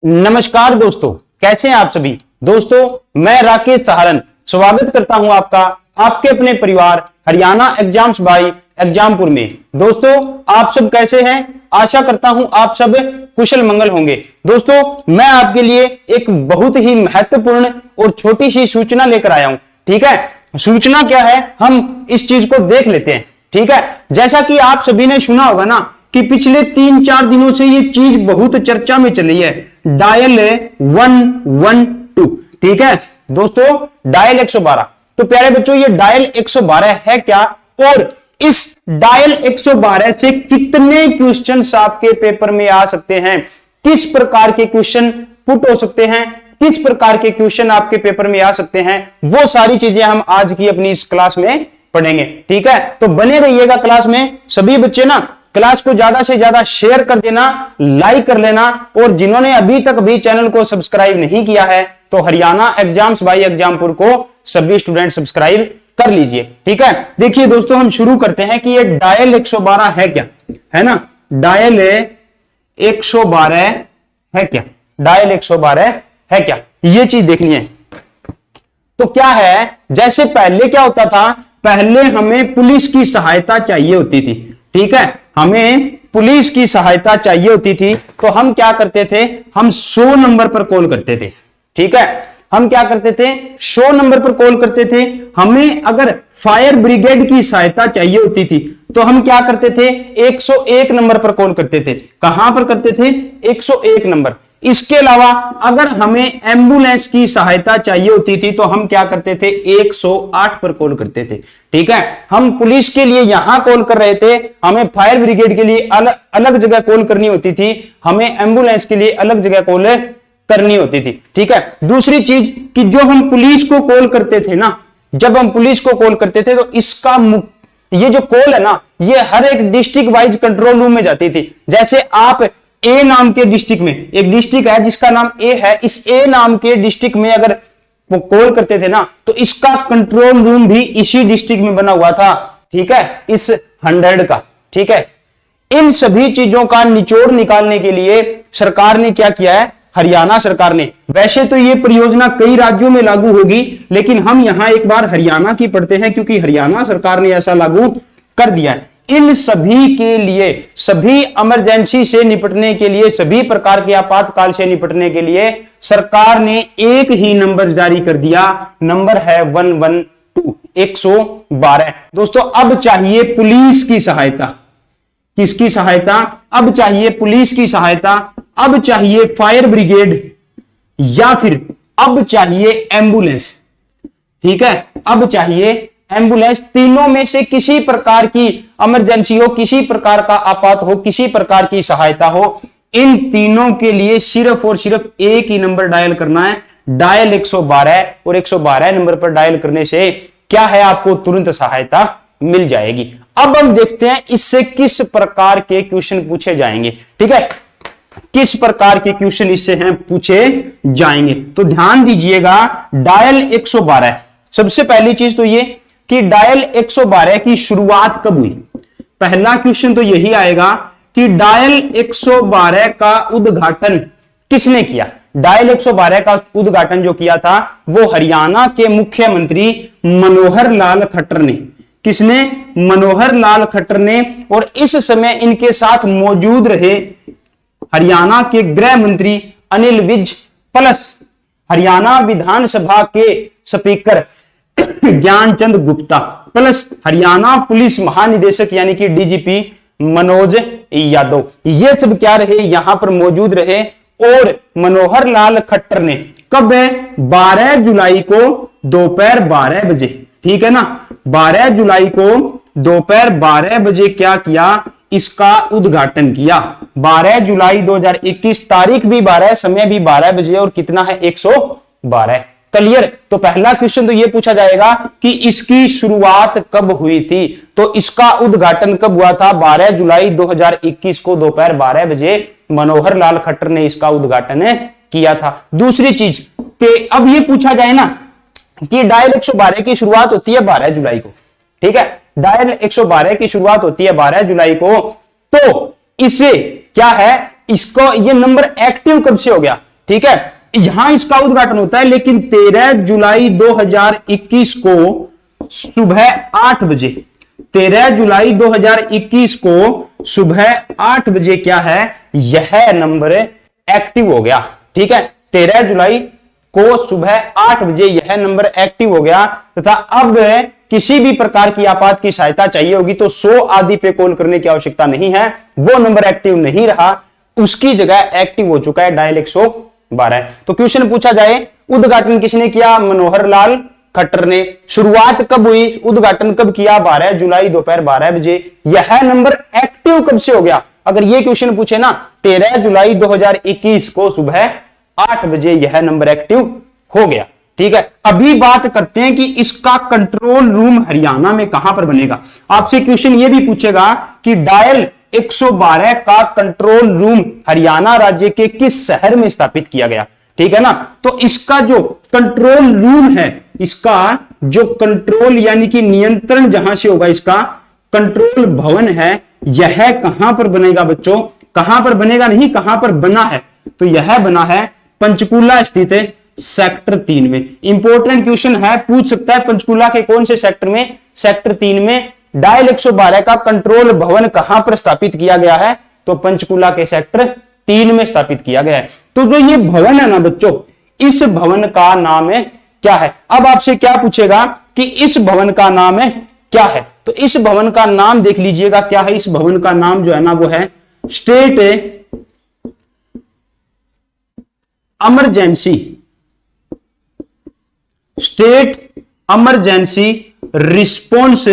नमस्कार दोस्तों, कैसे हैं आप सभी। दोस्तों मैं राकेश सहारन स्वागत करता हूं आपका आपके अपने परिवार हरियाणा एग्जाम्स बाय एग्जामपुर में। दोस्तों आप सब कैसे हैं, आशा करता हूं आप सब कुशल मंगल होंगे। दोस्तों मैं आपके लिए एक बहुत ही महत्वपूर्ण और छोटी सी सूचना लेकर आया हूं। ठीक है, सूचना क्या है हम इस चीज को देख लेते हैं। ठीक है, जैसा कि आप सभी ने सुना होगा ना कि पिछले 3-4 दिनों से ये चीज बहुत चर्चा में चली है, डायल 112। ठीक है दोस्तों, डायल 112। तो प्यारे बच्चों ये डायल 112 है क्या, और इस डायल 112 से कितने क्वेश्चंस आपके पेपर में आ सकते हैं, किस प्रकार के क्वेश्चन पुट हो सकते हैं, किस प्रकार के क्वेश्चन आपके पेपर में आ सकते हैं, वो सारी चीजें हम आज की अपनी इस क्लास में पढ़ेंगे। ठीक है, तो बने रहिएगा क्लास में। सभी बच्चे ना क्लास को ज्यादा से ज्यादा शेयर कर देना, लाइक कर लेना, और जिन्होंने अभी तक भी चैनल को सब्सक्राइब नहीं किया है तो हरियाणा एग्जाम्स बाय एग्जामपुर को सभी स्टूडेंट सब्सक्राइब कर लीजिए। ठीक है, देखिए दोस्तों हम शुरू करते हैं कि ये डायल 112 है क्या, है ना। डायल 112 है क्या, डायल 112 है क्या, ये चीज देखनी है। तो क्या है, जैसे पहले क्या होता था, पहले हमें पुलिस की सहायता चाहिए होती थी। ठीक है, हमें पुलिस की सहायता चाहिए होती थी तो हम क्या करते थे, हम 100 नंबर पर कॉल करते थे। ठीक है, हम क्या करते थे, 100 नंबर पर कॉल करते थे। हमें अगर फायर ब्रिगेड की सहायता चाहिए होती थी तो हम क्या करते थे, 101 नंबर पर कॉल करते थे। कहां पर करते थे, 101 नंबर। इसके अलावा अगर हमें एम्बुलेंस की सहायता चाहिए होती थी तो हम क्या करते थे, 108 पर कॉल करते थे। ठीक है, हम पुलिस के लिए यहां कॉल कर रहे थे, हमें फायर ब्रिगेड के लिए अलग जगह कॉल करनी होती थी, हमें एम्बुलेंस के लिए अलग जगह कॉल करनी होती थी। ठीक है, दूसरी चीज कि जो हम पुलिस को कॉल करते थे ना, जब हम पुलिस को कॉल करते थे तो इसका ये जो कॉल है ना, ये हर एक डिस्ट्रिक्ट वाइज कंट्रोल रूम में जाती थी। जैसे आप ए नाम के डिस्ट्रिक्ट में, एक डिस्ट्रिक्ट है जिसका नाम ए है, इस ए नाम के डिस्ट्रिक्ट में अगर वो कॉल करते थे ना तो इसका कंट्रोल रूम भी इसी डिस्ट्रिक्ट में बना हुआ था। ठीक है, इस 100 का। ठीक है, इन सभी चीजों का निचोड़ निकालने के लिए सरकार ने क्या किया है, हरियाणा सरकार ने, वैसे तो ये परियोजना कई राज्यों में लागू होगी लेकिन हम यहां एक बार हरियाणा की पढ़ते हैं क्योंकि हरियाणा सरकार ने ऐसा लागू कर दिया है। इन सभी के लिए, सभी इमरजेंसी से निपटने के लिए, सभी प्रकार के आपातकाल से निपटने के लिए सरकार ने एक ही नंबर जारी कर दिया, नंबर है 112, 112। दोस्तों अब चाहिए पुलिस की सहायता। किसकी सहायता, अब चाहिए पुलिस की सहायता, अब चाहिए फायर ब्रिगेड, या फिर अब चाहिए एम्बुलेंस। ठीक है, अब चाहिए एम्बुलेंस। तीनों में से किसी प्रकार की इमरजेंसी हो, किसी प्रकार का आपात हो, किसी प्रकार की सहायता हो, इन तीनों के लिए सिर्फ और सिर्फ एक ही नंबर डायल करना है, डायल 112। और 112 नंबर पर डायल करने से क्या है, आपको तुरंत सहायता मिल जाएगी। अब हम देखते हैं इससे किस प्रकार के क्वेश्चन पूछे जाएंगे। ठीक है, किस प्रकार के क्वेश्चन इससे हैं पूछे जाएंगे, तो ध्यान दीजिएगा। डायल 112, सबसे पहली चीज तो ये कि डायल 112 की शुरुआत कब हुई। पहला क्वेश्चन तो यही आएगा कि डायल 112 का उद्घाटन किसने किया। डायल 112 का उद्घाटन जो किया था वो हरियाणा के मुख्यमंत्री मनोहर लाल खट्टर ने। किसने, मनोहर लाल खट्टर ने। और इस समय इनके साथ मौजूद रहे हरियाणा के गृह मंत्री अनिल विज, प्लस हरियाणा विधानसभा के speaker Gyanchand Gupta, plus Haryana police महानिदेशक यानी कि डीजीपी मनोज यादव। ये सब क्या रहे, यहां पर मौजूद रहे। और मनोहर लाल खट्टर ने कब है, 12 जुलाई को दोपहर 12 बजे। ठीक है ना, 12 जुलाई को दोपहर 12 बजे क्या किया, इसका उद्घाटन किया। 12 जुलाई 2021, तारीख भी 12, समय भी 12 बजे, और कितना है, 112। क्लियर। तो पहला क्वेश्चन तो यह पूछा जाएगा कि इसकी शुरुआत कब हुई थी, तो इसका उद्घाटन कब हुआ था, 12 जुलाई 2021 को दोपहर 12 बजे मनोहर लाल खट्टर ने इसका उद्घाटन किया था। दूसरी चीज कि अब यह पूछा जाए ना कि डायल 112 की शुरुआत होती है 12 जुलाई को। ठीक है, डायल 112 की शुरुआत होती है 12 जुलाई को, तो इसे क्या है, इसको ये नंबर एक्टिव कब से हो गया, ठीक है, यहां इसका उद्घाटन होता है, लेकिन 13 जुलाई 2021 को सुबह 8 बजे, 13 जुलाई 2021 को सुबह 8 बजे क्या है, यह नंबर एक्टिव हो गया। ठीक है, 13 जुलाई को सुबह 8 बजे यह नंबर एक्टिव हो गया तथा अब किसी भी प्रकार की आपात की सहायता चाहिए होगी तो 100 आदि पे कॉल करने की आवश्यकता नहीं है, वो नंबर एक्टिव नहीं रहा, उसकी जगह एक्टिव हो चुका है डायल 112। तो क्वेश्चन पूछा जाए, उद्घाटन किसने किया, मनोहर लाल खट्टर ने। शुरुआत कब हुई, उद्घाटन कब किया, 12 जुलाई दोपहर 12 बजे। यह नंबर एक्टिव कब से हो गया, अगर यह क्वेश्चन पूछे ना, 13 जुलाई 2021 को सुबह 8 बजे यह नंबर एक्टिव हो गया। ठीक है, अभी बात करते हैं कि इसका कंट्रोल रूम हरियाणा में कहां पर बनेगा। आपसे क्वेश्चन यह भी पूछेगा कि डायल 112 का कंट्रोल रूम हरियाणा राज्य के किस शहर में स्थापित किया गया। ठीक है ना, तो इसका जो कंट्रोल रूम है, इसका जो कंट्रोल यानी कि नियंत्रण जहां से होगा, इसका कंट्रोल भवन है, यह कहां पर बनेगा बच्चों, कहां पर बनेगा नहीं, कहां पर बना है, तो यह बना है पंचकूला स्थित है सेक्टर 3 में। इंपॉर्टेंट क्वेश्चन है, पूछ सकता है पंचकूला के कौन से सेक्टर में, सेक्टर 3 में डायल 112 का कंट्रोल भवन कहां पर स्थापित किया गया है, तो पंचकूला के सेक्टर 3 में स्थापित किया गया है। तो जो ये भवन है ना बच्चों, इस भवन का नाम है क्या है। अब आपसे क्या पूछेगा कि इस भवन का नाम है क्या है, तो इस भवन का नाम देख लीजिएगा क्या है। इस भवन का नाम जो है ना वो है स्टेट इमरजेंसी रिस्पॉन्स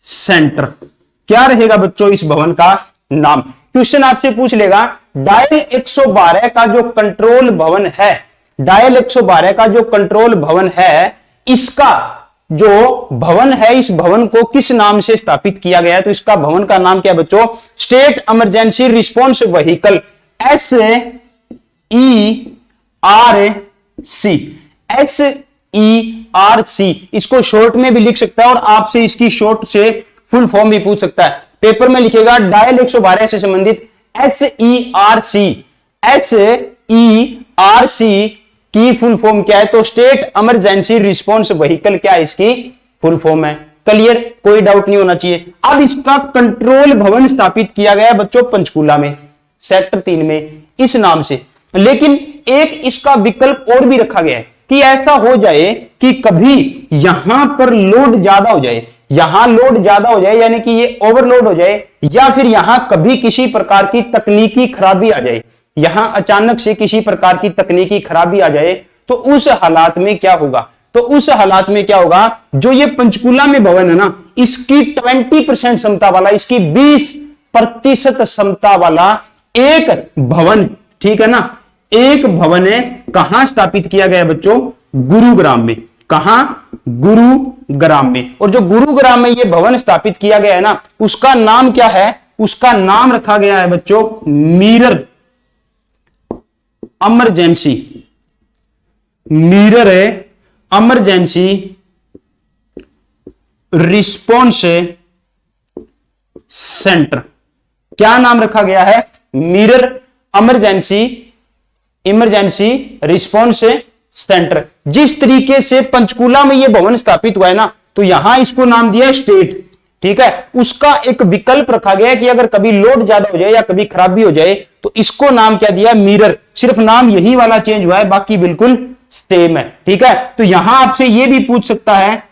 सेंटर। क्या रहेगा बच्चों इस भवन का नाम। क्वेश्चन आपसे पूछ लेगा डायल 112 का जो कंट्रोल भवन है, डायल 112 का जो कंट्रोल भवन है, इसका जो भवन है, इस भवन को किस नाम से स्थापित किया गया है, तो इसका भवन का नाम क्या है बच्चों, state emergency response vehicle, SERC, इसको शॉर्ट में भी लिख सकता है और आपसे इसकी शॉर्ट से फुल फॉर्म भी पूछ सकता है। पेपर में लिखेगा डायल 112 से संबंधित SERC की फुल फॉर्म क्या है, तो स्टेट इमरजेंसी रिस्पॉन्स व्हीकल क्या है, इसकी फुल फॉर्म है। क्लियर, कोई डाउट नहीं होना चाहिए। अब इसका कंट्रोल भवन स्थापित किया गया बच्चों पंचकूला में सेक्टर 3 में इस नाम से, लेकिन एक इसका विकल्प और भी रखा गया है कि ऐसा हो जाए कि कभी यहां पर लोड ज्यादा हो जाए, यहां लोड ज्यादा हो जाए यानी कि ये ओवरलोड हो जाए, या फिर यहां कभी किसी प्रकार की तकनीकी खराबी आ जाए, यहां अचानक से किसी प्रकार की तकनीकी खराबी आ जाए, तो उस हालात में क्या होगा, तो उस हालात में क्या होगा, जो ये पंचकूला में भवन है ना, इसकी 20% क्षमता वाला, इसकी 20% क्षमता वाला एक भवन, ठीक है ना, एक भवन है, कहां स्थापित किया गया बच्चों, गुरुग्राम में। कहां, गुरुग्राम में। और जो गुरुग्राम में ये भवन स्थापित किया गया है ना, उसका नाम क्या है, उसका नाम रखा गया है बच्चों मिरर इमरजेंसी रिस्पॉन्स सेंटर। क्या नाम रखा गया है, मिरर इमरजेंसी रिस्पॉन्स सेंटर। जिस तरीके से पंचकूला में यह भवन स्थापित हुआ है ना, तो यहां इसको नाम दिया है स्टेट, ठीक है, उसका एक विकल्प रखा गया है कि अगर कभी लोड ज्यादा हो जाए या कभी खराबी हो जाए तो इसको नाम क्या दिया, मिरर। सिर्फ नाम यही वाला चेंज हुआ है, बाकी बिल्कुल सेम है। ठीक है, तो यहां आपसे यह भी पूछ सकता है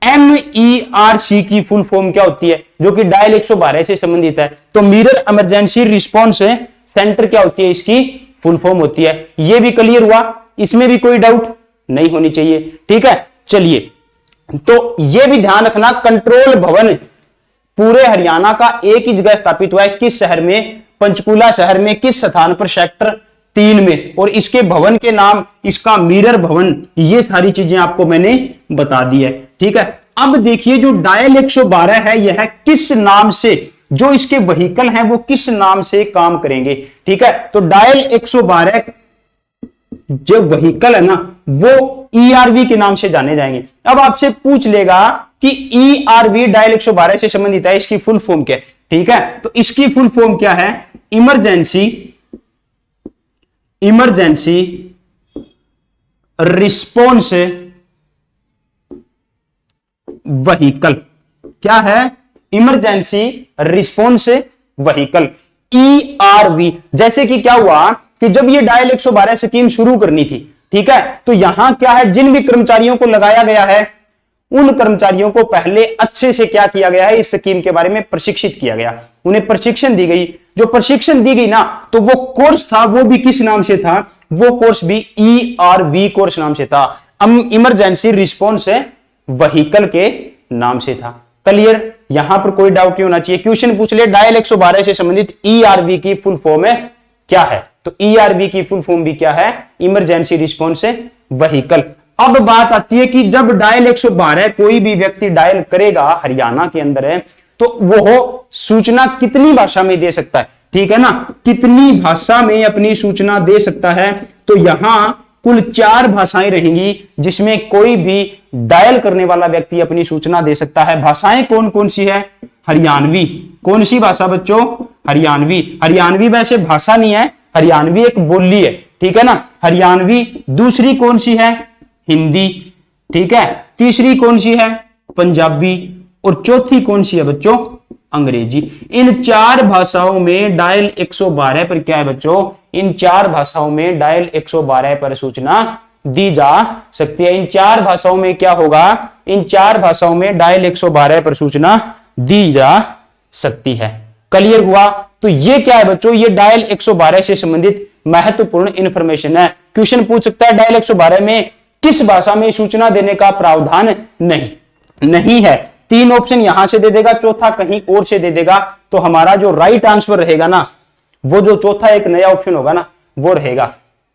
MERC की फुल फॉर्म क्या होती है, जो कि डायल 112 से संबंधित है, तो मिरर इमरजेंसी रिस्पॉन्स सेंटर क्या होती है, इसकी फुल फॉर्म होती है। यह भी क्लियर हुआ, इसमें भी कोई डाउट नहीं होनी चाहिए। ठीक है, चलिए, तो यह भी ध्यान रखना, कंट्रोल भवन पूरे हरियाणा का एक ही जगह स्थापित हुआ है, किस शहर में, पंचकूला शहर में। किस स्थान पर, सेक्टर 3 में, और इसके भवन के नाम, इसका मिरर भवन, ये सारी चीजें आपको मैंने बता दी है। ठीक है, अब देखिए जो डायल 112 है, यह किस नाम से, जो इसके व्हीकल हैं वो किस नाम से काम करेंगे। ठीक है, तो डायल 112 जो व्हीकल है ना, वो ERV के नाम से जाने जाएंगे। अब आपसे पूछ लेगा कि ERV डायल 112 से संबंधित है, इसकी फुल फॉर्म क्या है। ठीक है, तो इसकी फुल फॉर्म क्या है, इमरजेंसी रिस्पॉन्स व्हीकल। क्या है? Emergency response vehicle, ERV। जैसे कि क्या हुआ कि जब ये डायल 112 स्कीम शुरू करनी थी, ठीक है, तो यहां क्या है, जिन भी कर्मचारियों को लगाया गया है उन कर्मचारियों को पहले अच्छे से क्या किया गया है, इस स्कीम के बारे में प्रशिक्षित किया गया, उन्हें प्रशिक्षण दी गई। जो प्रशिक्षण दी गई ना, तो वो कोर्स था, वो भी किस नाम से था? वो कोर्स भी ERV कोर्स नाम से था, इमरजेंसी रिस्पॉन्स व्हीकल के नाम से था। क्लियर? यहां पर कोई डाउट नहीं होना चाहिए। क्वेश्चन पूछ ले डायल 112 से संबंधित ERV की फुल फॉर्म है क्या है? तो ERV की फुल फॉर्म भी क्या है? Emergency response vehicle. अब बात आती है कि जब डायल 112 कोई भी व्यक्ति डायल करेगा हरियाणा के अंदर है, तो वो सूचना कितनी भाषा में दे सकता है? ठीक है ना, कितनी भाषा में अपनी सूचना दे सकता है? तो यहां कुल 4 भाषाएं रहेंगी जिसमें कोई भी डायल करने वाला व्यक्ति अपनी सूचना दे सकता है। भाषाएं कौन कौन सी है? हरियाणवी। कौन सी भाषा बच्चों? हरियाणवी। हरियाणवी वैसे भाषा नहीं है, हरियाणवी एक बोली है, ठीक है ना, हरियाणवी। दूसरी कौन सी है? हिंदी, ठीक है। तीसरी कौन सी है? पंजाबी। और चौथी कौन सी है बच्चों? अंग्रेजी। इन 4 भाषाओं में डायल 112 पर क्या है बच्चों? इन 4 भाषाओं में डायल 112 पर सूचना दी जा सकती है। इन 4 भाषाओं में क्या होगा? इन 4 भाषाओं में डायल 112 पर सूचना दी जा सकती है। क्लियर हुआ? तो ये क्या है बच्चों? ये डायल 112 से संबंधित महत्वपूर्ण इंफॉर्मेशन है। क्वेश्चन पूछ सकता है डायल 112 में किस भाषा में सूचना देने का प्रावधान नहीं है। 3 ऑप्शन यहां से दे देगा, चौथा कहीं और से दे देगा। तो हमारा जो राइट आंसर रहेगा ना, वो जो चौथा एक नया ऑप्शन होगा ना, वो रहेगा।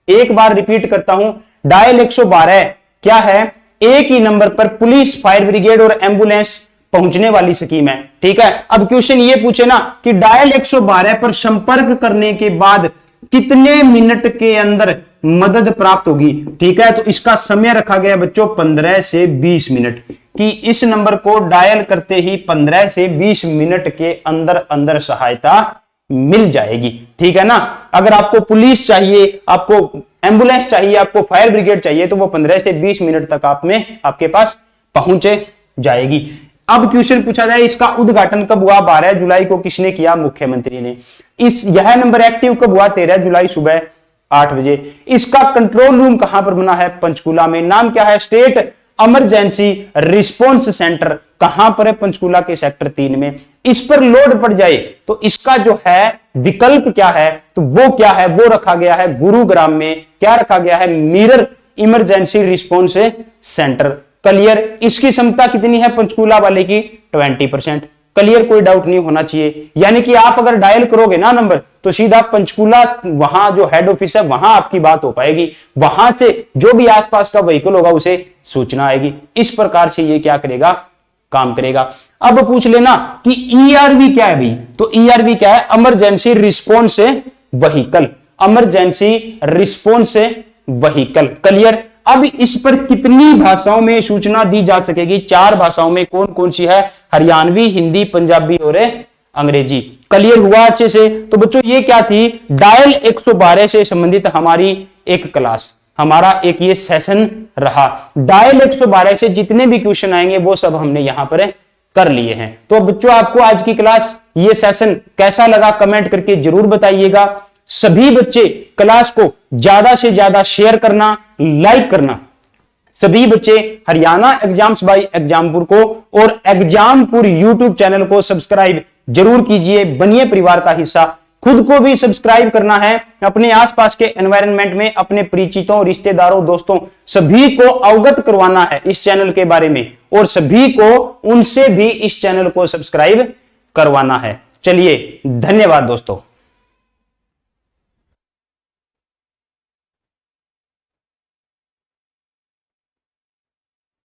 एक बार रिपीट करता हूं, डायल 112 क्या है? एक ही नंबर पर पुलिस, फायर ब्रिगेड और एम्बुलेंस पहुंचने वाली स्कीम है, ठीक है। अब क्वेश्चन ये पूछे ना कि डायल 112 पर संपर्क करने के बाद कितने मिनट के अंदर मदद प्राप्त होगी, ठीक है। तो इसका समय रखा गया बच्चों 15 से 20 मिनट, कि इस नंबर को डायल करते ही 15 से 20 मिनट के अंदर अंदर सहायता मिल जाएगी, ठीक है ना। अगर आपको पुलिस चाहिए, आपको एम्बुलेंस चाहिए, आपको फायर ब्रिगेड चाहिए, तो वो 15 से 20 मिनट तक आपके पास पहुंचे जाएगी। अब क्वेश्चन पूछा जाए, इसका उद्घाटन कब हुआ? 12 जुलाई को किसने किया? मुख्यमंत्री ने। यह नंबर एक्टिव कब हुआ? 13 जुलाई सुबह 8 बजे। इसका कंट्रोल रूम कहां पर बना है? पंचकूला में। नाम क्या है? State emergency response centre. कहां पर है? पंचकूला के सेक्टर 3 में। इस पर लोड पड़ जाए तो इसका जो है विकल्प क्या है? तो वो क्या है? वो रखा गया है गुरुग्राम में। क्या रखा गया है? Mirror emergency response centre. Clear? इसकी क्षमता कितनी है पंचकूला वाले की? 20%। क्लियर? कोई डाउट नहीं होना चाहिए। यानी कि आप अगर डायल करोगे ना नंबर, तो सीधा पंचकूला, वहां जो हेड ऑफिस है, वहां आपकी बात हो पाएगी। वहां से जो भी आसपास का व्हीकल होगा उसे सूचना आएगी। इस प्रकार से ये क्या करेगा? काम करेगा। अब पूछ लेना कि ERV क्या है भाई? तो ERV क्या है? Emergency response vehicle. Emergency response vehicle. Clear? अब इस पर कितनी भाषाओं में सूचना दी जा सकेगी? 4 भाषाओं में। कौन कौन सी है? हरियाणवी, हिंदी, पंजाबी और अंग्रेजी। क्लियर हुआ अच्छे से? तो बच्चों ये क्या थी? डायल 112 से संबंधित हमारी एक क्लास, हमारा एक ये सेशन रहा। डायल 112 से जितने भी क्वेश्चन आएंगे वो सब हमने यहां पर कर लिए हैं। तो बच्चों आपको आज की क्लास, ये सेशन कैसा लगा कमेंट करके जरूर बताइएगा। सभी बच्चे क्लास को ज्यादा से ज्यादा शेयर करना, लाइक करना। सभी बच्चे हरियाणा एग्जाम्स बाय एग्जामपुर को और एग्जामपुर यूट्यूब चैनल को सब्सक्राइब जरूर कीजिए, बनिए परिवार का हिस्सा। खुद को भी सब्सक्राइब करना है। अपने आसपास के एनवायरनमेंट में अपने परिचितों, रिश्तेदारों, दोस्तों सभी को अवगत करवाना है इस चैनल के बारे में, और सभी को उनसे भी इस चैनल को सब्सक्राइब करवाना है। चलिए, धन्यवाद दोस्तों।